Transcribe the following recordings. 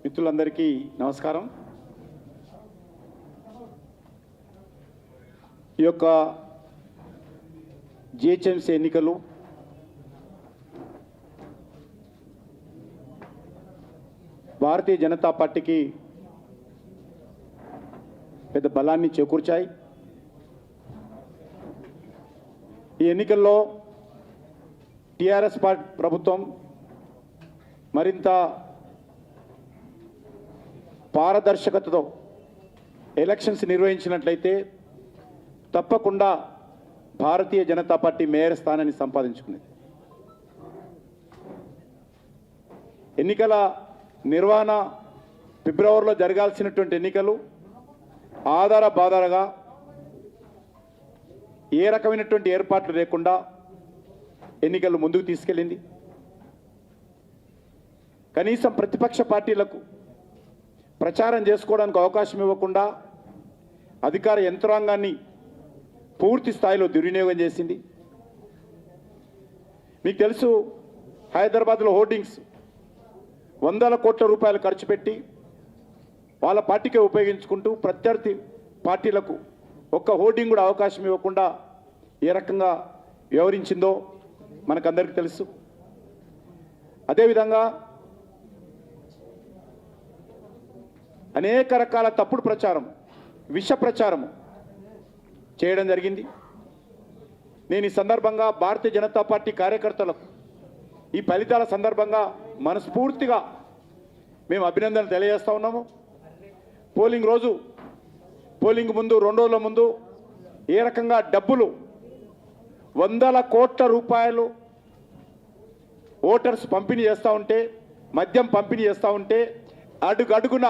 మిత్రులందరికీ నమస్కారం. ఈ యొక్క జిహెచ్ఎంసీ ఎన్నికలు భారతీయ జనతా పార్టీకి పెద్ద బలాన్ని చేకూర్చాయి. ఈ ఎన్నికల్లో టీఆర్ఎస్ ప్రభుత్వం మరింత పారదర్శకతతో ఎలక్షన్స్ నిర్వహించినట్లయితే తప్పకుండా భారతీయ జనతా పార్టీ మేయర్ స్థానాన్ని సంపాదించుకునేది. ఎన్నికల నిర్వహణ ఫిబ్రవరిలో జరగాల్సినటువంటి ఎన్నికలు ఆధారబాధారగా ఏ రకమైనటువంటి ఏర్పాట్లు లేకుండా ఎన్నికలు ముందుకు తీసుకెళ్ళింది. కనీసం ప్రతిపక్ష పార్టీలకు ప్రచారం చేసుకోవడానికి అవకాశం ఇవ్వకుండా అధికార యంత్రాంగాన్ని పూర్తి స్థాయిలో దుర్వినియోగం చేసింది. మీకు తెలుసు, హైదరాబాద్లో హోర్డింగ్స్ వందల కోట్ల రూపాయలు ఖర్చు పెట్టి వాళ్ళ పార్టీకే ఉపయోగించుకుంటూ ప్రత్యర్థి పార్టీలకు ఒక్క హోర్డింగ్ కూడా అవకాశం ఇవ్వకుండా ఏ రకంగా వ్యవహరించిందో మనకందరికీ తెలుసు. అదేవిధంగా అనేక రకాల తప్పుడు ప్రచారం, విష ప్రచారం చేయడం జరిగింది. నేను ఈ సందర్భంగా భారతీయ జనతా పార్టీ కార్యకర్తలకు ఈ ఫలితాల సందర్భంగా మనస్ఫూర్తిగా మేము అభినందనలు తెలియజేస్తూ ఉన్నాము. పోలింగ్ రోజు, పోలింగ్ ముందు 2 రోజుల ముందు ఏ రకంగా డబ్బులు వందల కోట్ల రూపాయలు ఓటర్స్ పంపిణీ చేస్తూ ఉంటే, మద్యం పంపిణీ చేస్తూ ఉంటే అడుగడుగున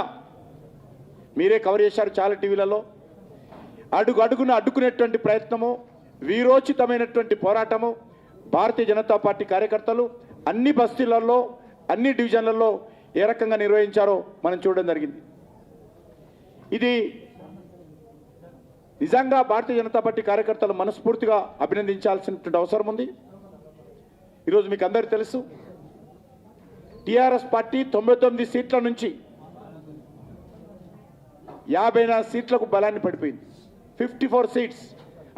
మీరే కవర్ చేశారు చాలా టీవీలలో. అడుగడుగున అడ్డుకునేటువంటి ప్రయత్నము, వీరోచితమైనటువంటి పోరాటము భారతీయ జనతా పార్టీ కార్యకర్తలు అన్ని బస్తీలలో, అన్ని డివిజన్లలో ఏ రకంగా నిర్వహించారో మనం చూడడం జరిగింది. ఇది నిజంగా భారతీయ జనతా పార్టీ కార్యకర్తలు మనస్ఫూర్తిగా అభినందించాల్సినటువంటి అవసరం ఉంది. ఈరోజు మీకు అందరికీ తెలుసు, టీఆర్ఎస్ పార్టీ 99 సీట్ల నుంచి 54 సీట్లకు బలాన్ని పడిపోయింది. 54 సీట్స్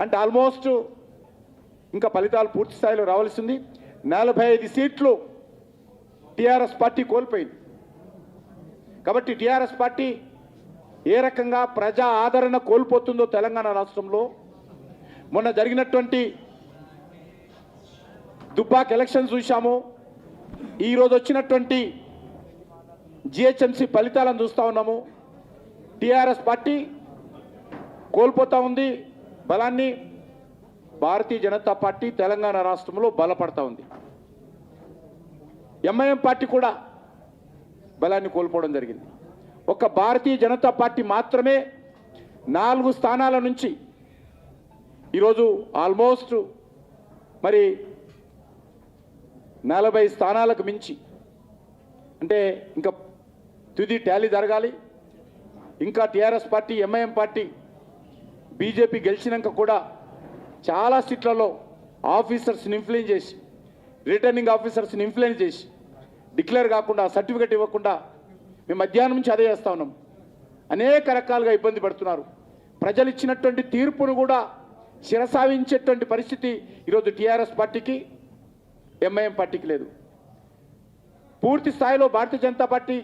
అంటే ఆల్మోస్ట్ ఇంకా ఫలితాలు పూర్తి స్థాయిలో రావాల్సింది. 45 సీట్లు టీఆర్ఎస్ పార్టీ కోల్పోయింది. కాబట్టి టీఆర్ఎస్ పార్టీ ఏ రకంగా ప్రజా ఆదరణ కోల్పోతుందో తెలంగాణ రాష్ట్రంలో మొన్న జరిగినటువంటి దుబ్బాక్ ఎలక్షన్స్ చూశాము. ఈరోజు వచ్చినటువంటి జిహెచ్ఎంసీ ఫలితాలను చూస్తూ ఉన్నాము. టీఆర్ఎస్ పార్టీ కోల్పోతూ ఉంది బలాన్ని. భారతీయ జనతా పార్టీ తెలంగాణ రాష్ట్రంలో బలపడతా ఉంది. ఎంఐఎం పార్టీ కూడా బలాన్ని కోల్పోవడం జరిగింది. ఒక భారతీయ జనతా పార్టీ మాత్రమే 4 స్థానాల నుంచి ఈరోజు ఆల్మోస్ట్ మరి 40 స్థానాలకు మించి, అంటే ఇంకా తుది టాలీ జరగాలి. ఇంకా TRS party, MIM party, BJP గెలిచినాక కూడా చాలా సీట్లలో ఆఫీసర్స్ని ఇన్ఫ్లుయెన్స్ చేసి, రిటర్నింగ్ ఆఫీసర్స్ని ఇన్ఫ్లుయెన్స్ చేసి డిక్లేర్ కాకుండా, సర్టిఫికెట్ ఇవ్వకుండా మేము మధ్యాహ్నం నుంచి అదే చేస్తూ ఉన్నాం. అనేక రకాలుగా ఇబ్బంది పడుతున్నారు. ప్రజలు ఇచ్చినటువంటి తీర్పును కూడా శిరసావించేటువంటి పరిస్థితి ఈరోజు టీఆర్ఎస్ పార్టీకి, ఎంఐఎం పార్టీకి లేదు. పూర్తి స్థాయిలో భారతీయ జనతా పార్టీ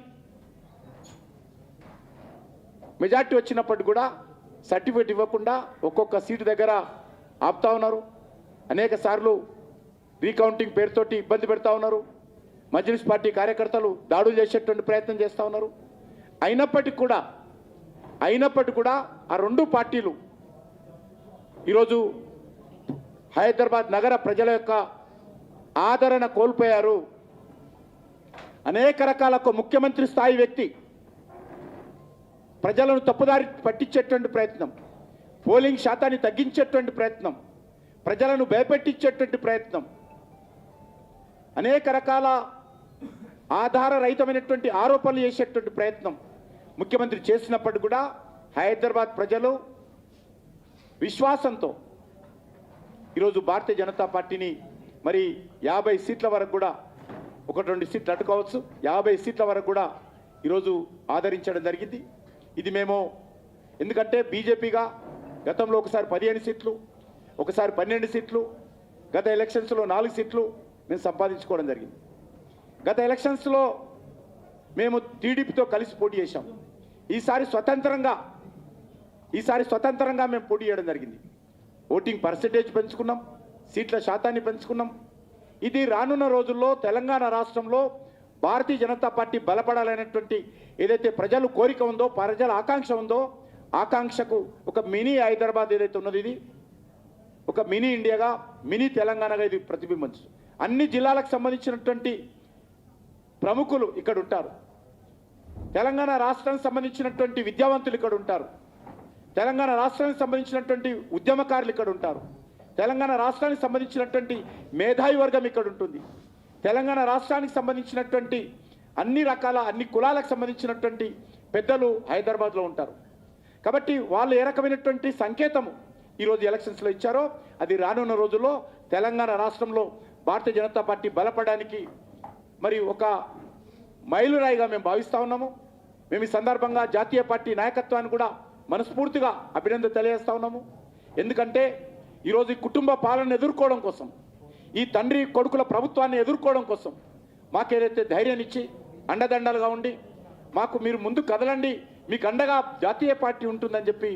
మెజార్టీ వచ్చినప్పటికీ కూడా సర్టిఫికేట్ ఇవ్వకుండా ఒక్కొక్క సీటు దగ్గర ఆపుతా ఉన్నారు. అనేక సార్లు రీకౌంటింగ్ పేరుతోటి ఇబ్బంది పెడతా ఉన్నారు. మజ్లిస్ పార్టీ కార్యకర్తలు దాడులు చేసేటువంటి ప్రయత్నం చేస్తూ ఉన్నారు. అయినప్పటికీ కూడా ఆ 2 పార్టీలు ఈరోజు హైదరాబాద్ నగర ప్రజల యొక్క ఆదరణ కోల్పోయారు. అనేక రకాల ఒక ముఖ్యమంత్రి స్థాయి వ్యక్తి ప్రజలను తప్పుదారి పట్టించేటువంటి ప్రయత్నం, పోలింగ్ శాతాన్ని తగ్గించేటువంటి ప్రయత్నం, ప్రజలను భయపెట్టించేటువంటి ప్రయత్నం, అనేక రకాల ఆధారరహితమైనటువంటి ఆరోపణలు చేసేటువంటి ప్రయత్నం ముఖ్యమంత్రి చేసినప్పటికీ కూడా హైదరాబాద్ ప్రజలు విశ్వాసంతో ఈరోజు భారతీయ జనతా పార్టీని మరి 50 సీట్ల వరకు కూడా, 1-2 సీట్లు అడ్డుకోవచ్చు, 50 సీట్ల వరకు కూడా ఈరోజు ఆదరించడం జరిగింది. ఇది మేము ఎందుకంటే బీజేపీగా గతంలో ఒకసారి 15 సీట్లు, ఒకసారి 12 సీట్లు, గత ఎలక్షన్స్లో 4 సీట్లు మేము సంపాదించుకోవడం జరిగింది. గత ఎలక్షన్స్లో మేము టీడీపీతో కలిసి పోటీ చేశాం. ఈసారి స్వతంత్రంగా మేము పోటీ చేయడం జరిగింది. ఓటింగ్ పర్సెంటేజ్ పెంచుకున్నాం, సీట్ల శాతాన్ని పెంచుకున్నాం. ఇది రానున్న రోజుల్లో తెలంగాణ రాష్ట్రంలో భారతీయ జనతా పార్టీ బలపడాలనేటువంటి ఏదైతే ప్రజలు కోరిక ఉందో, ప్రజల ఆకాంక్ష ఉందో, ఆకాంక్షకు ఒక మినీ హైదరాబాద్ ఏదైతే ఉన్నది, ఇది ఒక మినీ ఇండియాగా, మినీ తెలంగాణగా ఇది ప్రతిబింబించు. అన్ని జిల్లాలకు సంబంధించినటువంటి ప్రముఖులు ఇక్కడ ఉంటారు. తెలంగాణ రాష్ట్రానికి సంబంధించినటువంటి విద్యావంతులు ఇక్కడ ఉంటారు. తెలంగాణ రాష్ట్రానికి సంబంధించినటువంటి ఉద్యమకారులు ఇక్కడ ఉంటారు. తెలంగాణ రాష్ట్రానికి సంబంధించినటువంటి మేధావి వర్గం ఇక్కడ ఉంటుంది. తెలంగాణ రాష్ట్రానికి సంబంధించినటువంటి అన్ని కులాలకు సంబంధించినటువంటి పెద్దలు హైదరాబాద్లో ఉంటారు. కాబట్టి వాళ్ళు ఏ రకమైనటువంటి సంకేతము ఈరోజు ఎలక్షన్స్లో ఇచ్చారో అది రానున్న రోజుల్లో తెలంగాణ రాష్ట్రంలో భారతీయ జనతా పార్టీ బలపడడానికి మరి ఒక మైలురాయిగా మేము భావిస్తూ ఉన్నాము. మేము ఈ సందర్భంగా జాతీయ పార్టీ నాయకత్వాన్ని కూడా మనస్ఫూర్తిగా అభినందన తెలియజేస్తూ ఉన్నాము. ఎందుకంటే ఈరోజు ఈ కుటుంబ పాలన ఎదుర్కోవడం కోసం, ఈ తండ్రి కొడుకుల ప్రభుత్వాన్ని ఎదుర్కోవడం కోసం మాకేదైతే ధైర్యాన్ని ఇచ్చి అండదండలుగా ఉండి మాకు మీరు ముందు కదలండి, మీకు అండగా జాతీయ పార్టీ ఉంటుందని చెప్పి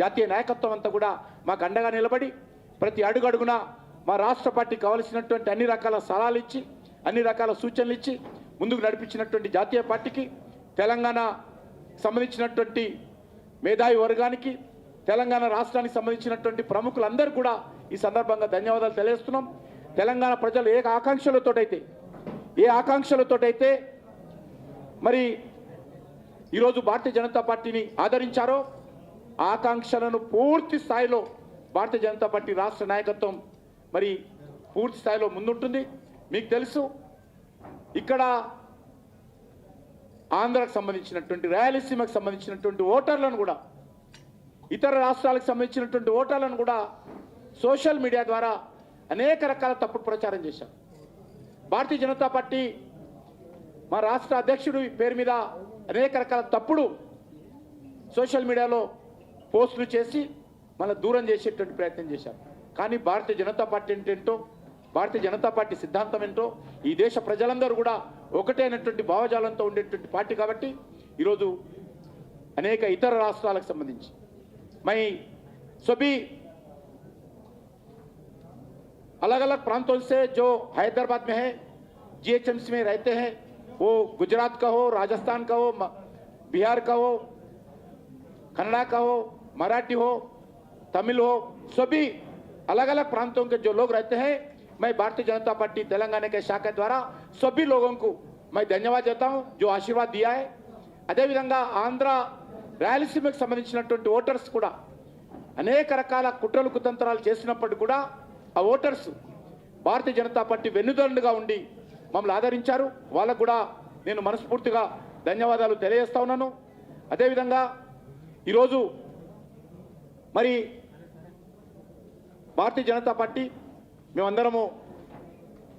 జాతీయ నాయకత్వం అంతా కూడా మాకు అండగా నిలబడి ప్రతి అడుగడుగున మా రాష్ట్ర పార్టీకి కావలసినటువంటి అన్ని రకాల సలహాలు ఇచ్చి, అన్ని రకాల సూచనలు ఇచ్చి ముందుకు నడిపించినటువంటి జాతీయ పార్టీకి, తెలంగాణ సంబంధించినటువంటి మేధావి వర్గానికి, తెలంగాణ రాష్ట్రానికి సంబంధించినటువంటి ప్రముఖులందరూ కూడా ఈ సందర్భంగా ధన్యవాదాలు తెలియజేస్తున్నాం. తెలంగాణ ప్రజలు ఏ ఆకాంక్షలతోటైతే మరి ఈరోజు భారతీయ జనతా పార్టీని ఆదరించారో ఆకాంక్షలను పూర్తి స్థాయిలో భారతీయ జనతా పార్టీ రాష్ట్ర నాయకత్వం మరి పూర్తి స్థాయిలో ముందుంటుంది. మీకు తెలుసు, ఇక్కడ ఆంధ్రాకు సంబంధించినటువంటి, రాయలసీమకు సంబంధించినటువంటి ఓటర్లను కూడా, ఇతర రాష్ట్రాలకు సంబంధించినటువంటి ఓటర్లను కూడా సోషల్ మీడియా ద్వారా అనేక రకాల తప్పుడు ప్రచారం చేశారు. భారతీయ జనతా పార్టీ మా రాష్ట్ర అధ్యక్షుడి పేరు మీద అనేక రకాల తప్పుడు సోషల్ మీడియాలో పోస్టులు చేసి మళ్ళీ దూరం చేసేటువంటి ప్రయత్నం చేశారు. కానీ భారతీయ జనతా పార్టీ అంటే ఏంటో, భారతీయ జనతా పార్టీ సిద్ధాంతం ఏంటో ఈ దేశ ప్రజలందరూ కూడా ఒకటే అయినటువంటి భావజాలంతో ఉండేటువంటి పార్టీ. కాబట్టి ఈరోజు అనేక ఇతర రాష్ట్రాలకు సంబంధించి सभी अलग अलग प्रांतों से जो हैदराबाद में है, जीएचएमसी में रहते हैं, वो गुजरात का हो, राजस्थान का हो, बिहार का हो, कन्नड़ा का हो, मराठी हो, तमिल हो, सभी अलग अलग प्रांतों के जो लोग रहते हैं, मैं भारतीय जनता पार्टी तेलंगाना के शाखा द्वारा सभी लोगों को मैं धन्यवाद देता हूं जो आशीर्वाद दिया है. अदे विधंगा आंध्र రాయలసీమకు సంబంధించినటువంటి ఓటర్స్ కూడా అనేక రకాల కుట్రలు కుతంత్రాలు చేసినప్పటికీ కూడా ఆ ఓటర్స్ భారతీయ జనతా పార్టీ వెన్నుదన్నుగా ఉండి మమ్మల్ని ఆదరించారు. వాళ్ళకు కూడా నేను మనస్ఫూర్తిగా ధన్యవాదాలు తెలియజేస్తా ఉన్నాను. అదేవిధంగా ఈరోజు మరి భారతీయ జనతా పార్టీ మేమందరము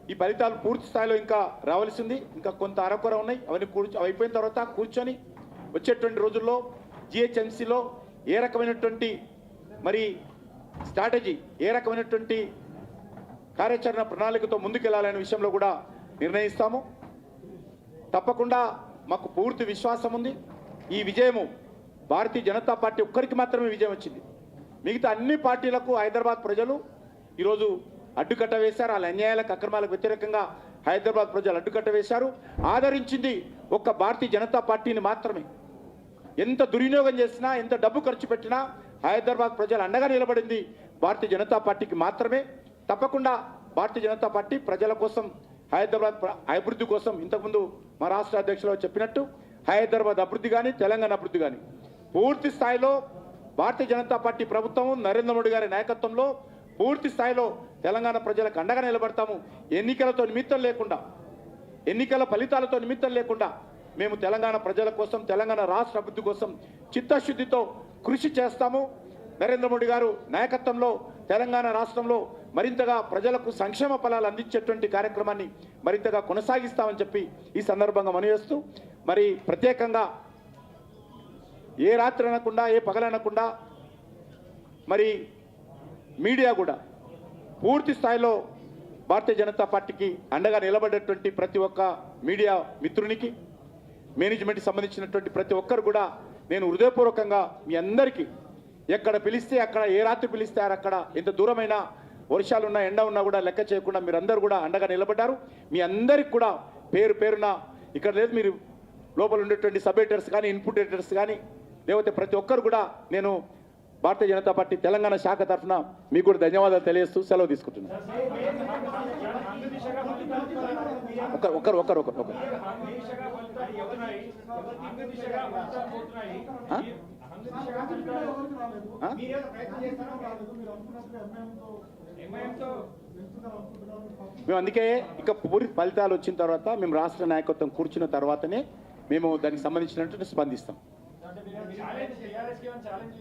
ఈ ఫలితాలు పూర్తి స్థాయిలో ఇంకా రావాల్సింది, ఇంకా కొంత అరకొర ఉన్నాయి. అవన్నీ అయిపోయిన తర్వాత కూర్చొని వచ్చేటువంటి రోజుల్లో జిహెచ్ఎంసీలో ఏ రకమైనటువంటి మరి స్ట్రాటజీ, ఏ రకమైనటువంటి కార్యాచరణ ప్రణాళికతో ముందుకెళ్లాలనే విషయంలో కూడా నిర్ణయిస్తాము. తప్పకుండా మాకు పూర్తి విశ్వాసం ఉంది. ఈ విజయము భారతీయ జనతా పార్టీ ఒక్కరికి మాత్రమే విజయం వచ్చింది. మిగతా అన్ని పార్టీలకు హైదరాబాద్ ప్రజలు ఈరోజు అడ్డుకట్ట వేశారు. వాళ్ళ అన్యాయాలకు, అక్రమాలకు వ్యతిరేకంగా హైదరాబాద్ ప్రజలు అడ్డుకట్ట వేశారు. ఆదరించింది ఒక్క భారతీయ జనతా పార్టీని మాత్రమే. ఎంత దుర్వినియోగం చేసినా, ఎంత డబ్బు ఖర్చు పెట్టినా హైదరాబాద్ ప్రజలు అండగా నిలబడింది భారతీయ జనతా పార్టీకి మాత్రమే. తప్పకుండా భారతీయ జనతా పార్టీ ప్రజల కోసం, హైదరాబాద్ అభివృద్ధి కోసం, ఇంతకుముందు మా రాష్ట్ర అధ్యక్షులు చెప్పినట్టు హైదరాబాద్ అభివృద్ధి కానీ, తెలంగాణ అభివృద్ధి కానీ పూర్తి స్థాయిలో భారతీయ జనతా పార్టీ ప్రభుత్వం నరేంద్ర మోడీ గారి నాయకత్వంలో పూర్తి స్థాయిలో తెలంగాణ ప్రజలకు అండగా నిలబడతాము. ఎన్నికలతో నిమిత్తం లేకుండా, ఎన్నికల ఫలితాలతో నిమిత్తం లేకుండా మేము తెలంగాణ ప్రజల కోసం, తెలంగాణ రాష్ట్ర అభివృద్ధి కోసం చిత్తశుద్ధితో కృషి చేస్తాము. నరేంద్ర మోడీ గారు నాయకత్వంలో తెలంగాణ రాష్ట్రంలో మరింతగా ప్రజలకు సంక్షేమ ఫలాలు అందించేటువంటి కార్యక్రమాన్ని మరింతగా కొనసాగిస్తామని చెప్పి ఈ సందర్భంగా మనవి చేస్తూ మరి ప్రత్యేకంగా ఏ రాత్రి అనకుండా ఏ పగలనకుండా మరి మీడియా కూడా పూర్తి స్థాయిలో భారతీయ జనతా పార్టీకి అండగా నిలబడేటువంటి ప్రతి ఒక్క మీడియా మిత్రునికి మేనేజ్మెంట్కి సంబంధించినటువంటి ప్రతి ఒక్కరు కూడా నేను హృదయపూర్వకంగా మీ అందరికీ ఎక్కడ పిలిస్తే అక్కడ ఏ రాత్రి పిలిస్తే అక్కడ ఎంత దూరమైన వర్షాలున్నా ఎండ ఉన్నా కూడా లెక్క చేయకుండా మీరందరూ కూడా అండగా నిలబడ్డారు. మీ అందరికి కూడా పేరు పేరున ఇక్కడ లేదు మీరు లోపల ఉండేటువంటి సబ్ ఎడిటర్స్ కానీ ఇన్పుట్ ఎడిటర్స్ కానీ లేకపోతే ప్రతి ఒక్కరు కూడా నేను భారతీయ జనతా పార్టీ తెలంగాణ శాఖ తరఫున మీకు కూడా ధన్యవాదాలు తెలియజేస్తూ సెలవు తీసుకుంటున్నాను. ఒకరు మేము అందుకే ఇక పూర్తి ఫలితాలు వచ్చిన తర్వాత మేము రాష్ట్ర నాయకత్వం కూర్చున్న తర్వాతనే మేము దానికి సంబంధించినట్టు స్పందిస్తాం.